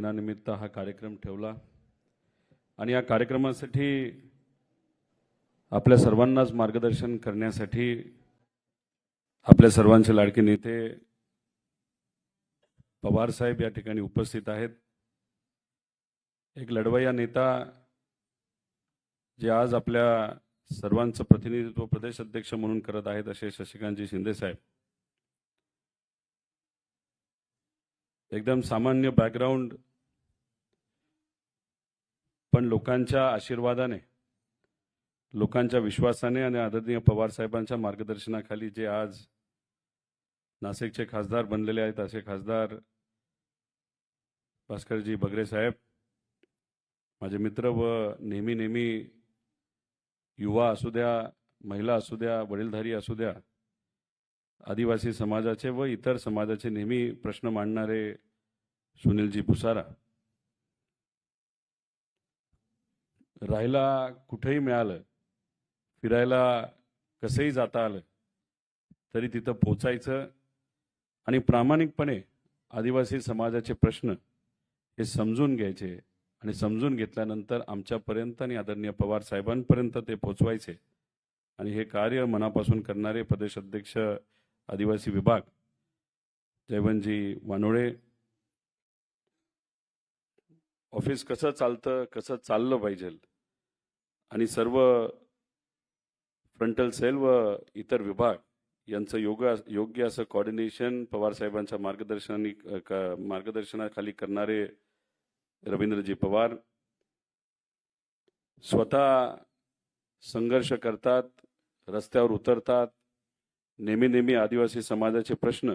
दिनानिमित्त हा कार्यक्रम ठेवला आणि या कार्यक्रमासाठी आपल्या सर्वांनाच मार्गदर्शन करण्यासाठी आपल्या सर्वांचे लाडके नेते पवार साहेब या ठिकाणी उपस्थित आहेत। एक लढवय्या नेता जे आज आपल्या सर्वांचं प्रतिनिधित्व प्रदेश अध्यक्ष म्हणून करत आहेत असे शशिकांतजी शिंदे साहेब, एकदम सामान्य बॅकग्राऊंड, पण लोकांच्या आशीर्वादाने, लोकांच्या विश्वासाने आणि आदरणीय पवार साहेबांच्या मार्गदर्शनाखाली जे आज नाशिकचे खासदार बनलेले आहेत असे खासदार भास्करजी बगरे साहेब, माझे मित्र व नेहमी युवा असू द्या, महिला असू द्या, वडीलधारी असू द्या, आदिवासी समाजाचे व इतर समाजाचे नेहमी प्रश्न मांडणारे सुनीलजी भुसारा, राहायला कुठेही मिळालं, फिरायला कसंही जाता आलं तरी तिथं पोचायचं आणि प्रामाणिकपणे आदिवासी समाजाचे प्रश्न हे समजून घ्यायचे आणि समजून घेतल्यानंतर आमच्यापर्यंत आणि आदरणीय पवार साहेबांपर्यंत ते पोचवायचे आणि हे कार्य मनापासून करणारे प्रदेश अध्यक्ष आदिवासी विभाग जयवंतजी वानोळे, ऑफिस कसं चालतं, कसं चाललं पाहिजे आणि सर्व फ्रंटल सेल व इतर विभाग यांचं योग्य असं कोऑर्डिनेशन पवार साहेबांच्या मार्गदर्शनाखाली करणारे रवींद्रजी पवार स्वतः संघर्ष करतात, रस्त्यावर उतरतात, नेहमी आदिवासी समाजाचे प्रश्न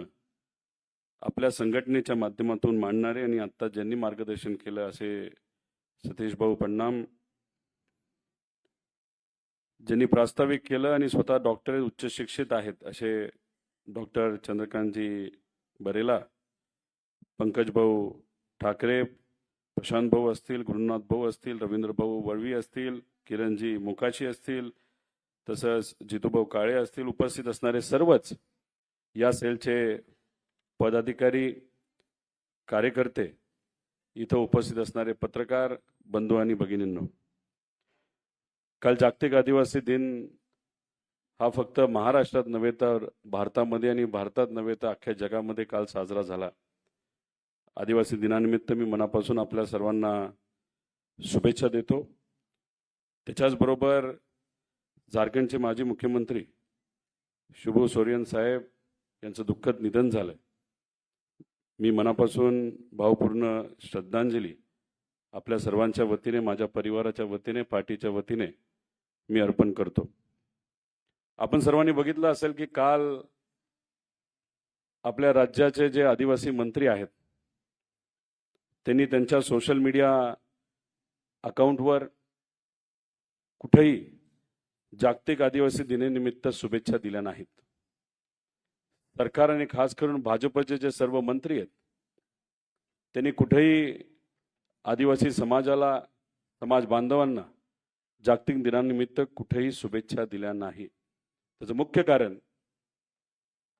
आपल्या संघटनेच्या माध्यमातून मांडणारे आणि आता ज्यांनी मार्गदर्शन केलं असे सतीश भाऊ पन्नाम, ज्यांनी प्रास्ताविक केलं आणि स्वतः डॉक्टरेट उच्च शिक्षित आहेत असे डॉक्टर चंद्रकांतजी बरेला, पंकज भाऊ ठाकरे, प्रशांत भाऊ असतील, गुरुनाथ भाऊ असतील, रवींद्र भाऊ वळवी असतील, किरणजी मोकाशी असतील, तसंच जितूभाऊ काळे असतील, उपस्थित असणारे सर्वच या सेलचे पदाधिकारी, कार्यकर्ते, इथं उपस्थित असणारे पत्रकार बंधू आणि भगिनींनो, काल जागतिक आदिवासी दिन हा फक्त महाराष्ट्रात नव्हे तर भारतामध्ये आणि भारतात नव्हे तर अख्ख्या जगामध्ये काल साजरा झाला। आदिवासी दिनानिमित्त मी मनापासून आपल्या सर्वांना शुभेच्छा देतो। त्याच्याचबरोबर झारखंडचे माजी मुख्यमंत्री शुभू सोरेन साहेब यांचं दुःखद निधन झालं। मी मनापासून भावपूर्ण श्रद्धांजली आपल्या सर्वांच्या वतीने, माझ्या परिवाराच्या वतीने, पार्टीच्या वतीने मी अर्पण करतो। आपण सर्वांनी बघितलं असेल की काल आपल्या राज्याचे जे आदिवासी मंत्री आहेत त्यांनी त्यांच्या सोशल मीडिया अकाउंटवर कुठेही जागतिक आदिवासी दिनानिमित्त शुभेच्छा दिल्या नाहीत। सरकार आणि खास करून भाजपचे जे सर्व मंत्री आहेत त्यांनी कुठेही आदिवासी समाजाला, समाज बांधवांना जागतिक दिनानिमित्त कुठेही शुभेच्छा दिल्या नाही। त्याचं मुख्य कारण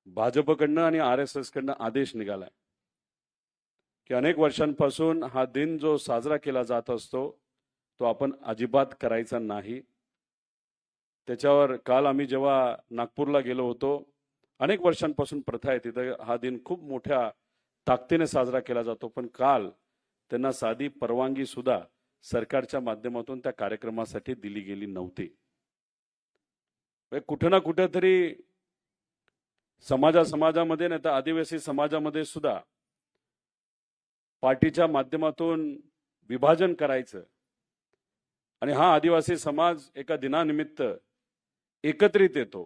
भाजपकडनं आणि RSS कडनं आदेश निघालाय की अनेक वर्षांपासून हा दिन जो साजरा केला जात असतो तो आपण अजिबात करायचा नाही। त्याच्यावर काल आम्ही जेव्हा नागपूरला गेलो होतो, अनेक वर्षांपासून प्रथा आहे तिथे हा दिन खूप मोठ्या ताकदीने साजरा केला जातो, पण काल त्यांना साधी परवानगी सुद्धा सरकारच्या माध्यमातून त्या कार्यक्रमासाठी दिली गेली नव्हती। कुठे ना कुठेतरी समाजामध्ये नाही तर आदिवासी समाजामध्ये सुद्धा पार्टीच्या माध्यमातून विभाजन करायचं आणि हा आदिवासी समाज एका दिनानिमित्त एकत्रित येतो,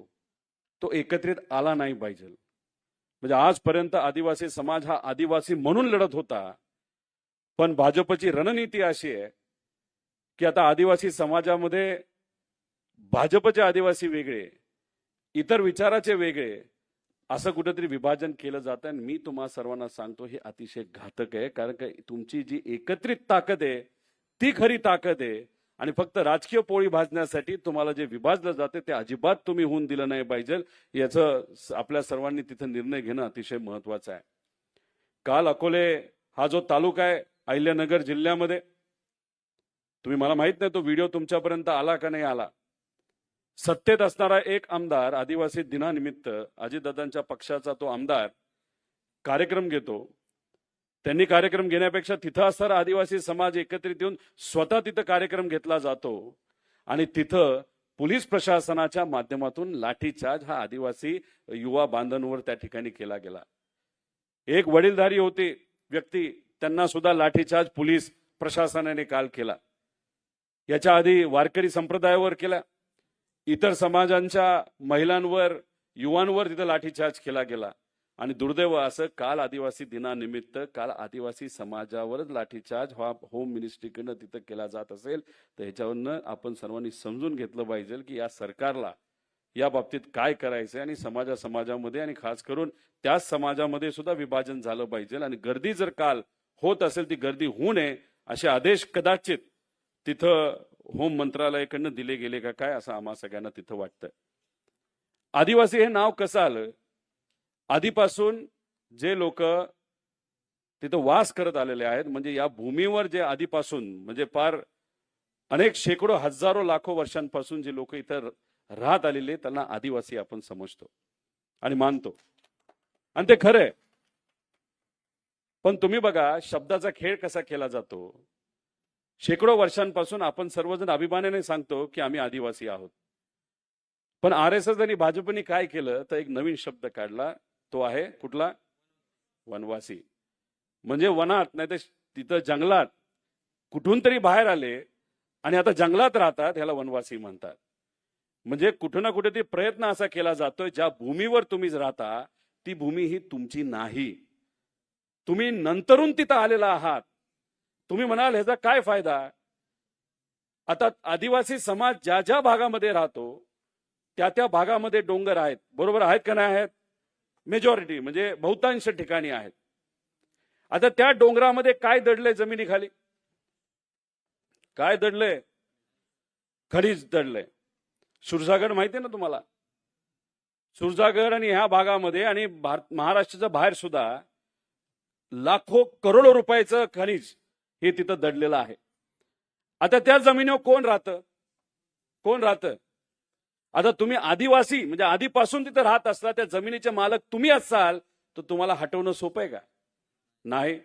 तो एकत्रित आला नाही पाहिजे। म्हणजे आजपर्यंत आदिवासी समाज हा आदिवासी म्हणून लढत होता, पण भाजपची रणनीती अशी आहे की आता आदिवासी समाजामध्ये भाजपचे आदिवासी वेगळे, इतर विचाराचे वेगळे, असं कुठेतरी विभाजन केलं जातं। आणि मी तुम्हा सर्वांना सांगतो हे अतिशय घातक आहे, कारण की तुमची जी एकत्रित ताकद आहे ती खरी ताकद आहे आणि फक्त राजकीय पोळी भाजण्यासाठी तुम्हाला जे विभाजलं जाते ते अजिबात तुम्ही होऊन दिलं नाही पाहिजे। याचं आपल्या सर्वांनी तिथे निर्णय घेणं अतिशय महत्त्वाचं आहे। काल अकोले हा जो तालुका आहे अहिल्यानगर जिल्ह्यामध्ये. तुम्ही, मला माहित नाही तो व्हिडिओ तुमच्यापर्यंत आला का नाही आला. सत्तेत असणारा एक आमदार आदिवासी दिनानिमित्त अजितदादांच्या पक्षाचा तो आमदार कार्यक्रम घेतो. त्यांनी कार्यक्रम घेण्यापेक्षा तिथं असणारा आदिवासी समाज एकत्रित येऊन स्वतः तिथं कार्यक्रम घेतला जातो आणि तिथं पोलीस प्रशासनाच्या माध्यमातून लाठीचार्ज हा आदिवासी युवा बांधवांवर त्या ठिकाणी केला गेला. एक वडीलधारी होते व्यक्ती, त्यांना सुद्धा लाठीचार्ज पोलीस प्रशासनाने काल केला. याच्या आधी वारकरी संप्रदायावर केला, इतर समाजांच्या महिलांवर, युवांवर तिथं लाठीचार्ज केला गेला. आणि दुर्दैव असं काल आदिवासी दिनानिमित्त काल आदिवासी समाजावरच लाठीचार्ज हा होम मिनिस्ट्रीकडनं तिथं केला जात असेल तर ह्याच्यावरनं आपण सर्वांनी समजून घेतलं पाहिजे की या सरकारला या बाबतीत काय करायचं आणि समाजामध्ये आणि खास करून त्याच समाजामध्ये सुद्धा विभाजन झालं पाहिजे. आणि गर्दी जर काल होत असेल ती गर्दी होऊ नये असे आदेश कदाचित तिथं होम मंत्रालयाकडनं दिले गेले का काय असं आम्हा सगळ्यांना तिथं वाटतं. आदिवासी हे नाव कसं आलं? आधीपासून जे लोक तिथं वास करत आलेले आहेत, म्हणजे या भूमीवर जे आधीपासून म्हणजे फार अनेक शेकडो हजारो लाखो वर्षांपासून जे लोक इथं राहत आलेले त्यांना आदिवासी आपण समजतो आणि मानतो आणि ते खरं आहे. पण तुम्ही बघा शब्दाचा खेळ कसा केला जातो. शेकडो वर्षांपासून आपण सर्वजण अभिमानाने सांगतो की आम्ही आदिवासी आहोत, पण RSS आणि भाजपने काय केलं तर एक नवीन शब्द काढला, तो आहे कुठला? वनवासी. म्हणजे वनात नाही तर तिथं जंगलात कुठून तरी बाहेर आले आणि आता जंगलात राहतात, ह्याला वनवासी म्हणतात. म्हणजे कुठं ना कुठे प्रयत्न असा केला जातोय ज्या भूमीवर तुम्ही राहता ती भूमी ही तुमची नाही, तुम्ही नंतरून तिथं आलेला आहात. तुम्ही म्हणाल ह्याचा काय फायदा? आता आदिवासी समाज ज्या ज्या भागामध्ये राहतो त्या त्या भागामध्ये डोंगर आहेत, बरोबर आहेत का नाही आहेत? मेजॉरिटी म्हणजे बहुतांश ठिकाणी आहेत. आता त्या डोंगरामध्ये काय दडले जमिनीखाली? काय दडले? खनिज दडले. सुरजागड माहिती आहे ना तुम्हाला? सुरजागड आणि ह्या भागामध्ये आणि महाराष्ट्राच्या बाहेर सुद्धा लाखो करोडो रुपयाचं खनिज हे तिथं दडलेलं आहे. आता त्या जमिनीवर कोण राहतं? कोण राहतं? आता तुम्ही आदिवासी म्हणजे आधीपासून तिथे राहत असला, त्या जमिनीचे मालक तुम्ही असाल तर तुम्हाला हटवणं सोपं आहे का? नाही.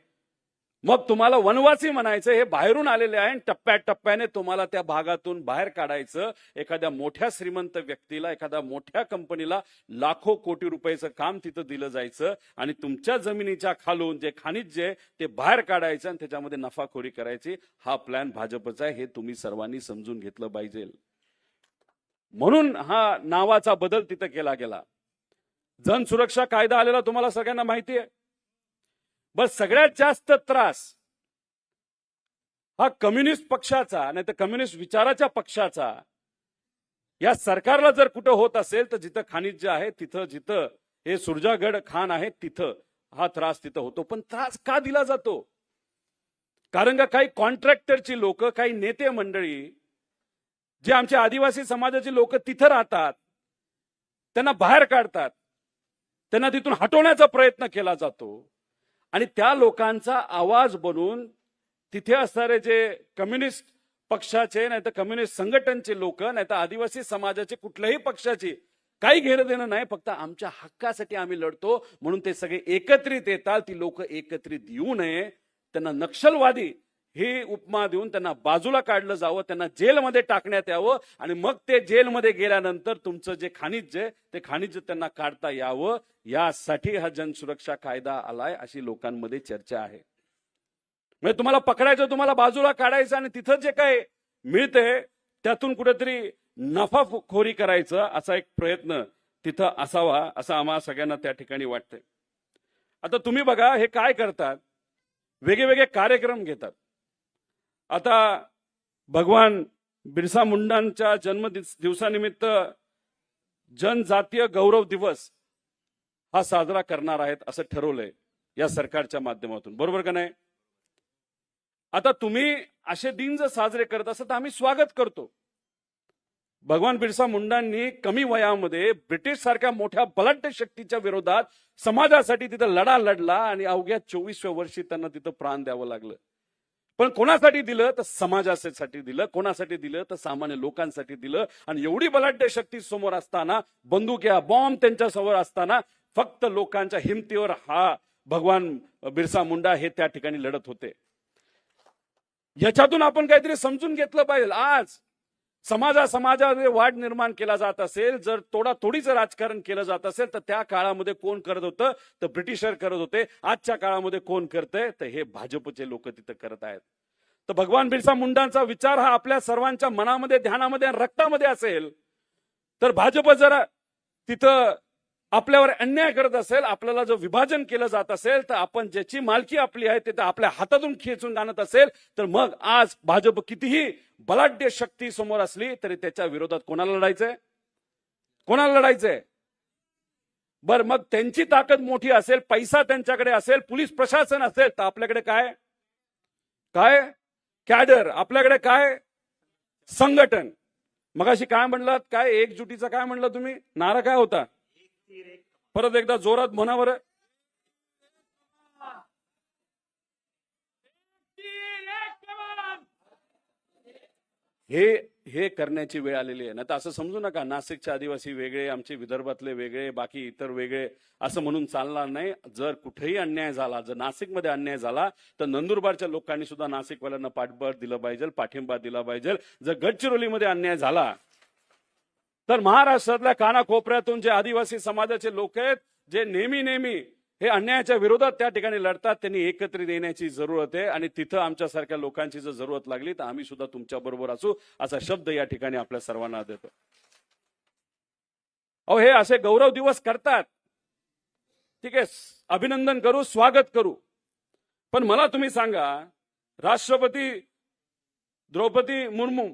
मग तुम्हाला वनवासी म्हणायचं, हे बाहेरून आलेले आहे, टप्प्याटप्प्याने तुम्हाला त्या भागातून बाहेर काढायचं. एखाद्या मोठ्या श्रीमंत व्यक्तीला, एखाद्या मोठ्या कंपनीला लाखो कोटी रुपयाचं काम तिथं दिलं जायचं आणि तुमच्या जमिनीच्या खालून जे खनिज जे ते बाहेर काढायचं आणि त्याच्यामध्ये नफाखोरी करायची. हा प्लॅन भाजपचा आहे, हे तुम्ही सर्वांनी समजून घेतलं पाहिजे. म्हणून हा नावाचा बदल तिथं केला गेला. जन सुरक्षा कायदा आलेला तुम्हाला सगळ्यांना माहिती आहे. बस सगळ्यात जास्त त्रास हा कम्युनिस्ट पक्षाचा, नाही तर कम्युनिस्ट विचाराच्या पक्षाचा या सरकारला जर कुठं होत असेल तर जिथं खनिज जे आहे तिथं, जिथं हे सुरजागड खान आहे तिथं हा त्रास तिथं होतो. पण त्रास का दिला जातो? कारण का काही कॉन्ट्रॅक्टरची लोक, काही नेते मंडळी जे आमच्या आदिवासी समाजाची लोक तिथं राहतात त्यांना बाहेर काढतात, त्यांना तिथून हटवण्याचा प्रयत्न केला जातो आणि त्या लोकांचा आवाज बनून तिथे असणारे जे कम्युनिस्ट पक्षाचे नाही तर कम्युनिस्ट संघटनेचे लोक नाही तर आदिवासी समाजाचे कुठल्याही पक्षाची काही घेणं देणं नाही, फक्त आमच्या हक्कासाठी आम्ही लढतो म्हणून ते सगळे एकत्रित येतात. ती लोक एकत्रित येऊ नये, त्यांना नक्षलवादी ही उपमा देऊन त्यांना बाजूला काढलं जावं, त्यांना जेलमध्ये टाकण्यात यावं आणि मग ते जेलमध्ये गेल्यानंतर तुमचं जे खनिज ते खनिज त्यांना काढता यावं, यासाठी हा जनसुरक्षा कायदा आलाय अशी लोकांमध्ये चर्चा आहे. म्हणजे तुम्हाला पकडायचं, तुम्हाला बाजूला काढायचं आणि तिथं जे काय मिळते त्यातून कुठेतरी नफाखोरी करायचं असा एक प्रयत्न तिथं असावा असं आम्हाला सगळ्यांना त्या ठिकाणी वाटतंय. आता तुम्ही बघा हे काय करतात, वेगवेगळे कार्यक्रम घेतात. आता भगवान बिरसा मुंडांच्या जन्म दिवसानिमित्त जनजातीय गौरव दिवस हा साजरा करणार आहेत असं ठरवलंय या सरकारच्या माध्यमातून, बरोबर का नाही? आता तुम्ही असे दिन जर साजरे करत असता तर आम्ही स्वागत करतो. भगवान बिरसा मुंडांनी कमी वयामध्ये ब्रिटिश सारख्या मोठ्या बलाढ्य शक्तीच्या विरोधात समाजासाठी तिथं लढा लढला आणि अवघ्या 24व्या वर्षी त्यांना तिथं प्राण द्यावं लागलं. पण कोणासाठी दिलं तर समाजासाठी दिलं, कोणासाठी दिलं तर सामान्य लोकांसाठी दिलं. आणि एवढी बलाढ्य शक्ती समोर असताना, बंदुक्या बॉम्ब त्यांच्या समोर असताना, फक्त लोकांच्या हिमतीवर हा भगवान बिरसा मुंडा हे त्या ठिकाणी लढत होते. याच्यातून आपण काहीतरी समजून घेतलं पाहिजे. आज समाजामध्ये वाढ निर्माण केला जात असेल, जर तोडीचं राजकारण केलं जात असेल, तर त्या काळामध्ये कोण करत होतं तर ब्रिटिशर करत होते. आजच्या काळामध्ये कोण करतंय तर हे भाजपचे लोक तिथं करत आहेत. तर भगवान बिरसा मुंडांचा विचार हा आपल्या सर्वांच्या मनामध्ये, ध्यानामध्ये आणि रक्तामध्ये असेल, तर भाजप जरा तिथं आपल्यावर अन्याय करत असेल, आपल्याला जो विभाजन केलं जात असेल, तर आपण ज्याची मालकी आपली आहे ते आपल्या हातातून खेचून आणत असेल, तर मग आज भाजप कितीही बलाढ्य शक्ती समोर असली तरी त्याच्या विरोधात कोणाला लढायचंय? कोणाला लढायचंय? बर, मग त्यांची ताकद मोठी असेल, पैसा त्यांच्याकडे असेल, पोलीस प्रशासन असेल, तर आपल्याकडे काय काय कॅडर, आपल्याकडे काय संघटन. मगाशी काय म्हणलात, काय एकजुटीचा काय म्हणलं तुम्ही, नारा काय होता? परत एकदा जोरात म्हणा बरं. हे करण्याची वेळ आलेली आहे. ना तर असं समजू नका नाशिकचे आदिवासी वेगळे, आमचे विदर्भातले वेगळे, बाकी इतर वेगळे, असं म्हणून चालणार नाही. जर कुठेही अन्याय झाला, जर नाशिकमध्ये अन्याय झाला, तर नंदुरबारच्या लोकांनी सुद्धा नाशिकवाल्यांना पाठबळ दिलं पाहिजे, पाठिंबा दिला पाहिजे. जर गडचिरोलीमध्ये अन्याय झाला, तर महाराष्ट्रातल्या कानाकोपऱ्यातून जे आदिवासी समाजाचे लोक आहेत, जे नेहमी हे अन्यायाच्या विरोधात त्या ठिकाणी लढतात, त्यांनी एकत्रित येण्याची जरूरत आहे. आणि तिथं आमच्यासारख्या लोकांची जर जरूरत लागली तर आम्ही सुद्धा तुमच्या बरोबर असू, असा शब्द या ठिकाणी आपल्या सर्वांना देतो. अहो, हे असे गौरव दिवस करतात, ठीक आहे, अभिनंदन करू, स्वागत करू. पण मला तुम्ही सांगा, राष्ट्रपती द्रौपदी मुर्मू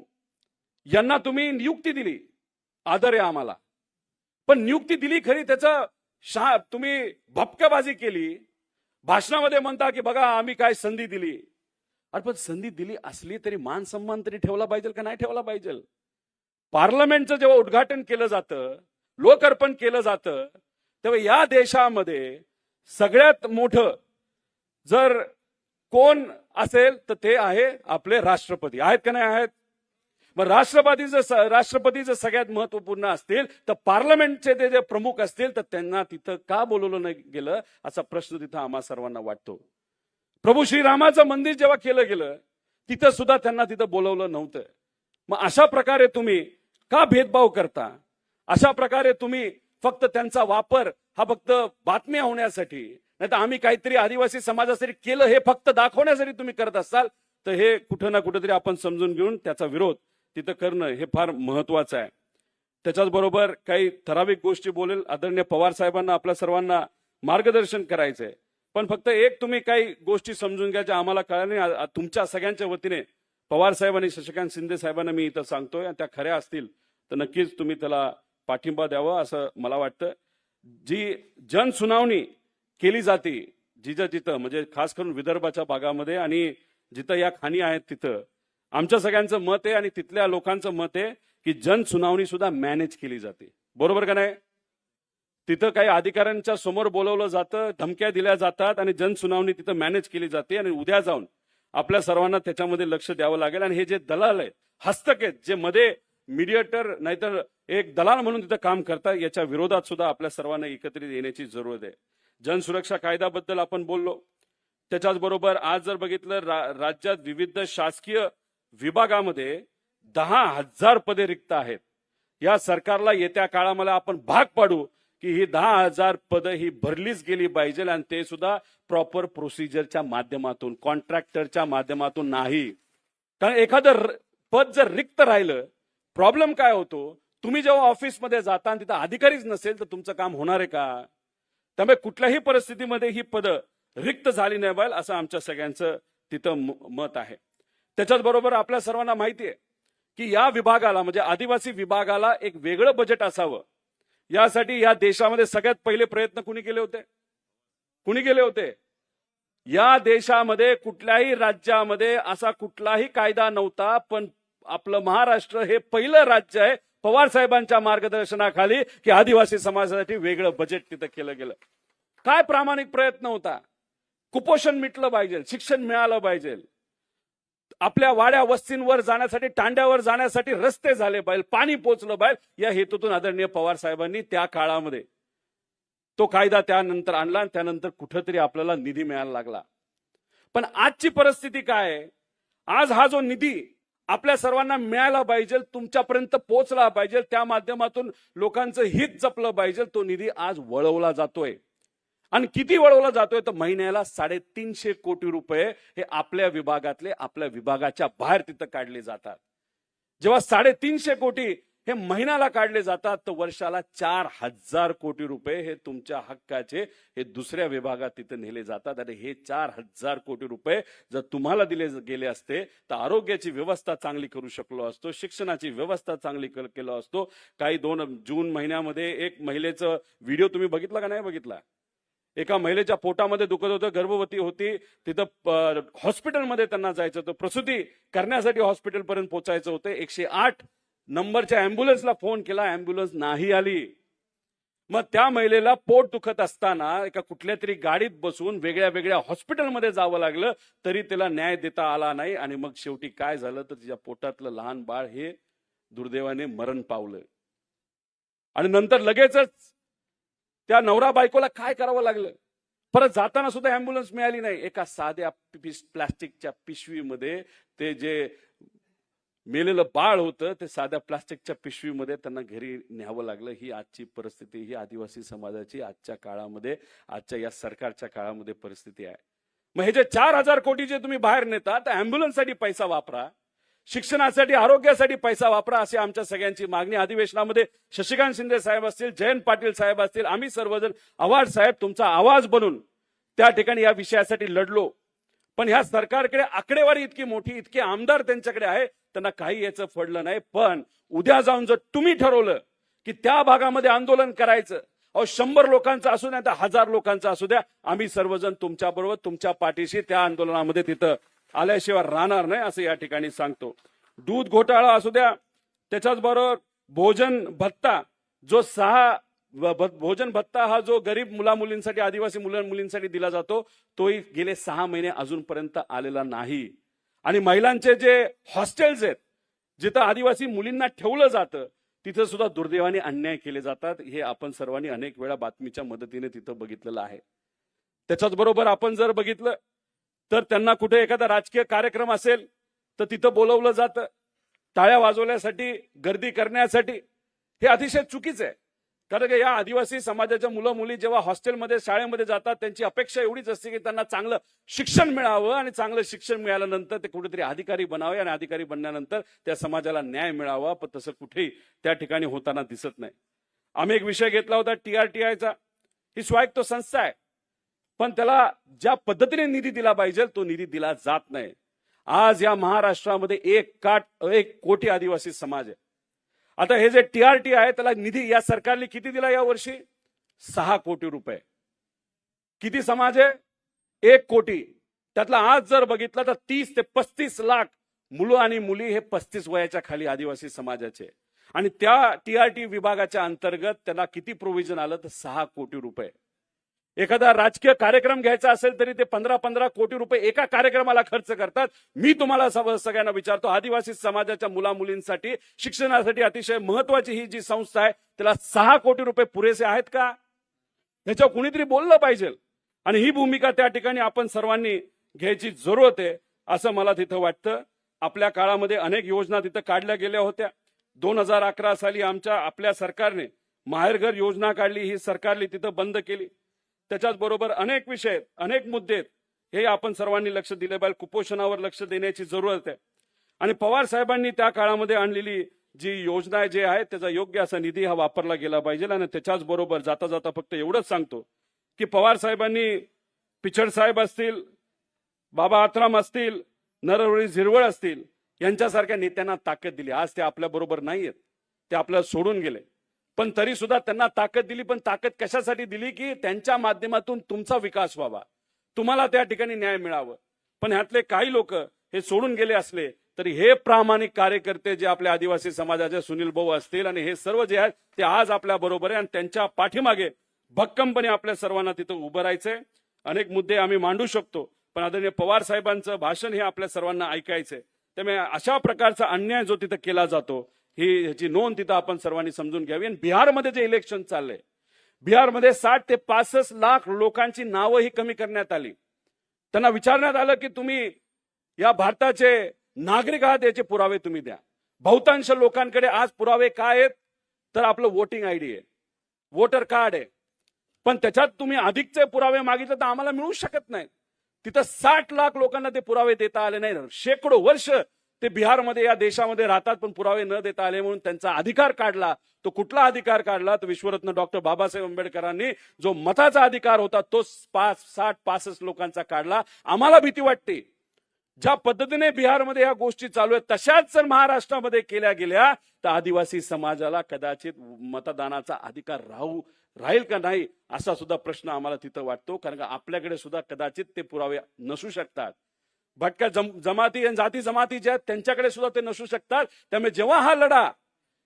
यांना तुम्ही नियुक्ती दिली, आदर आहे आम्हाला, पण नियुक्ती दिली खरी, त्याचं तुम्ही भपकाबाजी केली. भाषणामध्ये म्हणता की बघा आम्ही काय संधी दिली. अरे पण संधी दिली असली तरी मान सन्मान तरी ठेवला पाहिजे का नाही ठेवला पाहिजे? पार्लमेंटचं जेव्हा उद्घाटन केलं जातं, लोकार्पण केलं जातं, तेव्हा या देशामध्ये सगळ्यात मोठं जर कोण असेल तर ते आहे आपले राष्ट्रपती. आहेत का नाही आहेत? मग राष्ट्रपती जर सगळ्यात महत्वपूर्ण असतील, तर पार्लमेंटचे ते जे प्रमुख असतील, तर त्यांना तिथं का बोलवलं नाही गेलं, असा प्रश्न तिथं आम्हा सर्वांना वाटतो. प्रभू श्रीरामाचं मंदिर जेव्हा केलं गेलं, तिथं सुद्धा त्यांना तिथं बोलवलं नव्हतं. मग अशा प्रकारे तुम्ही का भेदभाव करता? अशा प्रकारे तुम्ही फक्त त्यांचा वापर हा फक्त बातम्या होण्यासाठी, नाही तर आम्ही काहीतरी आदिवासी समाजासाठी केलं हे फक्त दाखवण्यासाठी तुम्ही करत असाल, तर हे कुठं ना कुठेतरी आपण समजून घेऊन त्याचा विरोध तिथं करणं हे फार महत्वाचं आहे. त्याच्याच बरोबर काही ठराविक गोष्टी बोलेल. आदरणीय पवार साहेबांना आपल्या सर्वांना मार्गदर्शन करायचंय, पण फक्त एक तुम्ही काही गोष्टी समजून घ्या ज्या आम्हाला कळल्या नाही. तुमच्या सगळ्यांच्या वतीने पवार साहेब आणि शशिकांत शिंदे साहेबांना मी इथं सांगतोय, आणि त्या खऱ्या असतील तर नक्कीच तुम्ही त्याला पाठिंबा द्यावा असं मला वाटतं. जी जनसुनावणी केली जाते जिथं म्हणजे खास करून विदर्भाच्या भागामध्ये आणि जिथं या खाणी आहेत, तिथं आमच्या सगळ्यांचं मत आहे आणि तिथल्या लोकांचं मत आहे की जनसुनावणी सुद्धा मॅनेज केली जाते. बरोबर का नाही? तिथं काही अधिकाऱ्यांच्या समोर बोलवलं जातं, धमक्या दिल्या जातात आणि जनसुनावणी तिथं मॅनेज केली जाते. आणि उद्या जाऊन आपल्या सर्वांना त्याच्यामध्ये लक्ष द्यावं लागेल. आणि हे जे दलाल आहेत, हस्तक आहेत, जे मध्ये मीडिएटर नाहीतर एक दलाल म्हणून तिथं काम करतात, याच्या विरोधात सुद्धा आपल्या सर्वांना एकत्रित येण्याची जरूरत आहे. जनसुरक्षा कायद्याबद्दल आपण बोललो. त्याच्याच बरोबर आज जर बघितलं, राज्यात विविध शासकीय विभागामध्ये 10,000 पदे रिक्त आहेत. या सरकारला येत्या काळामध्ये आपण भाग पाडू की ही 10,000 पदं ही भरलीच गेली पाहिजे, आणि ते सुद्धा प्रॉपर प्रोसिजरच्या माध्यमातून, कॉन्ट्रॅक्टरच्या माध्यमातून नाही. कारण एखादं पद जर रिक्त राहिलं, प्रॉब्लेम काय होतो, तुम्ही जेव्हा ऑफिसमध्ये जाता आणि तिथं अधिकारीच नसेल तर तुमचं काम होणार आहे का? त्यामुळे कुठल्याही परिस्थितीमध्ये ही पदं रिक्त झाली नाही पाहिजे असं आमच्या सगळ्यांचं तिथं मत आहे. त्याच्याच बरोबर आपल्या सर्वांना माहिती आहे की या विभागाला म्हणजे आदिवासी विभागाला एक वेगळं बजेट असावं. यासाठी या देशामध्ये सगळ्यात पहिले प्रयत्न कुणी केले होते? कुणी केले होते? या देशामध्ये कुठल्याही राज्यामध्ये असा कुठलाही कायदा नव्हता, पण आपलं महाराष्ट्र हे पहिलं राज्य आहे पवार साहेबांच्या मार्गदर्शनाखाली की आदिवासी समाजासाठी वेगळं बजेट तिथं केलं गेलं. काय प्रामाणिक प्रयत्न होता. कुपोषण मिटलं पाहिजे, शिक्षण मिळालं पाहिजे, आपल्या वाड्या वस्तींवर जाण्यासाठी, तांड्यावर जाण्यासाठी रस्ते झाले पाहिजे, पाणी पोचलं पाहिजे, या हेतूतून आदरणीय पवार साहेबांनी त्या काळामध्ये तो कायदा त्यानंतर आणला आणि त्यानंतर कुठेतरी आपल्याला निधी मिळायला लागला. पण आजची परिस्थिती काय आहे? आज हा जो निधी आपल्या सर्वांना मिळायला पाहिजे, तुमच्यापर्यंत पोहोचला पाहिजे, त्या माध्यमातून लोकांचं हित जपलं पाहिजे, तो निधी आज वळवला जातोय. आणि किती वळवला जातोय तर महिन्याला 350 कोटी रुपये हे आपल्या विभागातले, आपल्या विभागाच्या बाहेर तिथं काढले जातात. जेव्हा 350 कोटी हे महिन्याला काढले जातात तर वर्षाला 4000 कोटी रुपये हे तुमच्या हक्काचे हे दुसऱ्या विभागात तिथे नेले जातात. आणि हे 4000 कोटी रुपये जर तुम्हाला दिले गेले असते तर आरोग्याची व्यवस्था चांगली करू शकलो असतो, शिक्षणाची व्यवस्था चांगली केलो असतो. काही जून महिन्यामध्ये एक महिलेचं व्हिडिओ तुम्ही बघितला का नाही बघितला? एका महिलेच्या पोटामध्ये दुखत होतं, गर्भवती होती, तिथं हॉस्पिटलमध्ये त्यांना जायचं होतं, प्रसूती करण्यासाठी हॉस्पिटलपर्यंत पोहोचायचं होतं. 108 नंबरच्या अँब्युलन्सला फोन केला, अँब्युलन्स नाही आली. मग त्या महिलेला पोट दुखत असताना एका कुठल्या तरी गाडीत बसून वेगळ्या वेगळ्या हॉस्पिटलमध्ये जावं लागलं, तरी त्याला न्याय देता आला नाही. आणि मग शेवटी काय झालं तर तिच्या पोटातलं लहान बाळ हे दुर्दैवाने मरण पावलं. आणि नंतर लगेचच त्या नवरा बायकोला काय करावं लागलं, परत जाताना सुद्धा अँब्युलन्स मिळाली नाही. एका साध्या प्लास्टिकच्या पिशवीमध्ये ते जे मेलेलं बाळ होतं ते साध्या प्लास्टिकच्या पिशवीमध्ये त्यांना घरी न्यावं लागलं. ही आजची परिस्थिती, ही आदिवासी समाजाची आजच्या काळामध्ये, आजच्या या सरकारच्या काळामध्ये परिस्थिती आहे. मग हे जे 4000 कोटी जे तुम्ही बाहेर नेता, तर अँब्युलन्ससाठी पैसा वापरा, शिक्षणासाठी, आरोग्यासाठी पैसा वापरा, अशी आमच्या सगळ्यांची मागणी. अधिवेशनामध्ये शशिकांत शिंदे साहेब असतील, जयंत पाटील साहेब असतील, आम्ही सर्वजण आवाज साहेब तुमचा आवाज बनून त्या ठिकाणी या विषयासाठी लढलो. पण ह्या सरकारकडे आकडेवारी इतकी मोठी, इतके आमदार त्यांच्याकडे आहे, त्यांना काही याचं फडलं नाही. पण उद्या जाऊन जर तुम्ही ठरवलं की त्या भागामध्ये आंदोलन करायचं, 100 लोकांचं असू द्या, 1000 लोकांचं असू द्या, आम्ही सर्वजण तुमच्या बरोबर, तुमच्या पाठीशी त्या आंदोलनामध्ये तिथं आल्याशिवाय राहणार नाही, असं या ठिकाणी सांगतो. दूध घोटाळा असू द्या, त्याच्याच बरोबर भोजन भत्ता, जो भोजन भत्ता हा जो गरीब मुलामुलींसाठी, आदिवासी मुलींसाठी दिला जातो, तोही गेले 6 महिने अजूनपर्यंत आलेला नाही. आणि महिलांचे जे हॉस्टेल्स आहेत, जिथं आदिवासी मुलींना ठेवलं जातं, तिथं सुद्धा दुर्दैवाने अन्याय केले जातात. हे आपण सर्वांनी अनेक वेळा बातमीच्या मदतीने तिथं बघितलेलं आहे. त्याच्याच बरोबर आपण जर बघितलं तर त्यांना कुठे एखादा राजकीय कार्यक्रम असेल तर तिथं बोलवलं जातं, टाळ्या वाजवण्यासाठी, गर्दी करण्यासाठी. हे अतिशय चुकीचं आहे. कारण की या आदिवासी समाजाच्या मुलं मुली जेव्हा हॉस्टेलमध्ये, शाळेमध्ये जातात, त्यांची अपेक्षा एवढीच असते की त्यांना चांगलं शिक्षण मिळावं, आणि चांगलं शिक्षण मिळाल्यानंतर ते कुठेतरी अधिकारी बनावे, आणि अधिकारी बनल्यानंतर त्या समाजाला न्याय मिळावा. पण तसं कुठेही त्या ठिकाणी होताना दिसत नाही. आम्ही एक विषय घेतला होता TRTIचा. ही स्वायत्त संस्था आहे, पण त्याला ज्या पद्धतीने निधी दिला पाहिजे तो निधी दिला जात नाही. आज या महाराष्ट्रामध्ये 1 कोटी आदिवासी समाज आहे. आता हे जे TRT आहे त्याला निधी या सरकारने किती दिला या वर्षी? 6 कोटी रुपये. किती समाज आहे? 1 कोटी. त्यातला आज जर बघितलं तर 30 ते 35 लाख मुलं आणि मुली हे 35 वयाच्या खाली आदिवासी समाजाचे. आणि त्या TRT विभागाच्या अंतर्गत त्यांना किती प्रोव्हिजन आलं तर 6 कोटी रुपये. एखादा राजकीय कार्यक्रम घ्यायचा असेल तरी ते 15-15 कोटी रुपये एका कार्यक्रमाला खर्च करतात. मी तुम्हाला सगळ्यांना विचारतो, आदिवासी समाजाच्या मुला मुलींसाठी, शिक्षणासाठी अतिशय महत्वाची ही जी संस्था आहे, त्याला 6 कोटी रुपये पुरेसे आहेत का? ह्याच्यावर कुणीतरी बोललं पाहिजे. आणि ही भूमिका त्या ठिकाणी आपण सर्वांनी घ्यायची जरूरत आहे, असं मला तिथं वाटतं. आपल्या काळामध्ये अनेक योजना तिथं काढल्या गेल्या होत्या. 2011 साली आपल्या सरकारने माहेरघर योजना काढली, ही सरकारने तिथं बंद केली. त्याच्याच बरोबर अनेक विषय, अनेक मुद्दे, हे आपण सर्वांनी लक्ष दिले पाहिजे. कुपोषणावर लक्ष देण्याची जरूरत आहे. आणि पवार साहेबांनी त्या काळामध्ये आणलेली जी योजना जे आहे त्याचा योग्य असा निधी हा वापरला गेला पाहिजे. आणि त्याच्याच बरोबर जाता जाता फक्त एवढंच सांगतो की पवार साहेबांनी पिचड साहेब असतील, बाबा आत्राम असतील, नरहरी झिरवळ असतील, यांच्यासारख्या नेत्यांना ताकद दिली. आज ते आपल्या बरोबर नाहीयेत, ते आपल्याला सोडून गेले. पण तरी सुद्धा त्यांना ताकद दिली. पण ताकद कशासाठी दिली? की त्यांच्या माध्यमातून तुमचा विकास व्हावा, तुम्हाला त्या ठिकाणी न्याय मिळावं. पण ह्यातले काही लोक हे सोडून गेले असले तरी हे प्रामाणिक कार्यकर्ते जे आपल्या आदिवासी समाजाचे सुनील भाऊ असतील आणि हे सर्व जे आहेत ते आज आपल्या बरोबर आहे. आणि त्यांच्या पाठीमागे भक्कमपणे आपल्या सर्वांना तिथं उभं राहायचंय. अनेक मुद्दे आम्ही मांडू शकतो, पण आदरणीय पवार साहेबांचं भाषण हे आपल्या सर्वांना ऐकायचंय. त्यामुळे अशा प्रकारचा अन्याय जो तिथं केला जातो ह्याची नोंद तिथं आपण सर्वांनी समजून घ्यावी. आणि बिहारमध्ये जे इलेक्शन चाललंय, बिहारमध्ये 60 ते 65 लाख लोकांची नावं ही कमी करण्यात आली. त्यांना विचारण्यात आलं की तुम्ही या भारताचे नागरिक आहात, याचे पुरावे तुम्ही द्या. बहुतांश लोकांकडे आज पुरावे काय आहेत, तर आपलं वोटिंग आयडी आहे, वोटर कार्ड आहे. पण त्याच्यात तुम्ही अधिकचे पुरावे मागितले तर आम्हाला मिळू शकत नाही. तिथं 60 लाख लोकांना ते पुरावे देता आले नाही. शेकडो वर्ष ते बिहारमध्ये या देशामध्ये राहतात, पण पुरावे न देता आले म्हणून त्यांचा अधिकार काढला. तो कुठला अधिकार काढला, तर विश्वरत्न डॉक्टर बाबासाहेब आंबेडकरांनी जो मताचा अधिकार होता तो 60-65 लोकांचा काढला. आम्हाला भीती वाटते, ज्या पद्धतीने बिहारमध्ये या गोष्टी चालू आहेत तशाच जर महाराष्ट्रामध्ये केल्या गेल्या तर आदिवासी समाजाला कदाचित मतदानाचा अधिकार राहील का नाही, असा सुद्धा प्रश्न आम्हाला तिथं वाटतो. कारण का आपल्याकडे सुद्धा कदाचित ते पुरावे नसू शकतात. भटक्या जमाती आणि जाती जमाती ज्या आहेत त्यांच्याकडे सुद्धा ते नसू शकतात. त्यामुळे जेव्हा हा लढा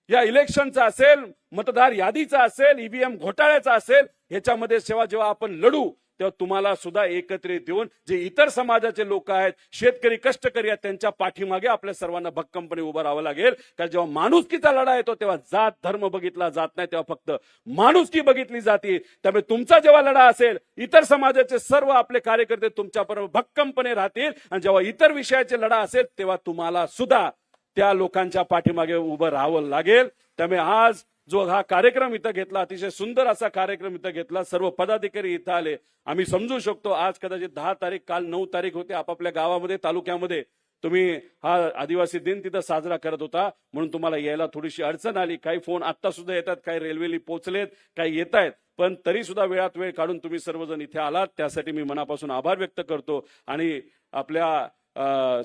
या इलेक्शनचा असेल, मतदार यादीचा असेल, ईव्हीएम घोटाळ्याचा असेल, ह्याच्यामध्ये जेव्हा आपण लढू तेव्हा तुम्हाला सुद्धा एकत्रित देऊन जे इतर समाजाचे लोक आहेत, शेतकरी कष्टकरी आहेत, त्यांच्या पाठीमागे आपल्या सर्वांना भक्कमपणे उभं राहावं लागेल. कारण जेव्हा माणुसकीचा लढा येतो तेव्हा जात धर्म बघितला जात नाही, तेव्हा फक्त माणुसकी बघितली जाते. त्यामुळे तुमचा जेव्हा लढा असेल, इतर समाजाचे सर्व आपले कार्यकर्ते तुमच्याबरोबर भक्कमपणे राहतील. आणि जेव्हा इतर विषयाचे लढा असेल तेव्हा तुम्हाला सुद्धा त्या लोकांच्या पाठीमागे उभं राहावं लागेल. त्यामुळे आज जो हा कार्यक्रम इथं घेतला, अतिशय सुंदर असा कार्यक्रम इथं घेतला, सर्व पदाधिकारी इथं आले. आम्ही समजू शकतो आज कदाचित 10 तारीख, काल 9 तारीख होते, आपापल्या गावामध्ये तालुक्यामध्ये तुम्ही हा आदिवासी दिन तिथं साजरा करत होता, म्हणून तुम्हाला यायला थोडीशी अडचण आली. काही फोन आता सुद्धा येतात, काही रेल्वेली पोहोचलेत, काही येत आहेत, पण तरी सुद्धा वेळात वेळ काढून तुम्ही सर्वजण इथे आलात, त्यासाठी मी मनापासून आभार व्यक्त करतो. आणि आपल्या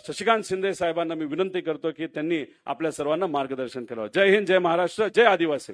शशिकांत शिंदे साहेबांना मी विनंती करतो की त्यांनी आपल्या सर्वांना मार्गदर्शन करावं. जय हिंद, जय महाराष्ट्र, जय आदिवासी.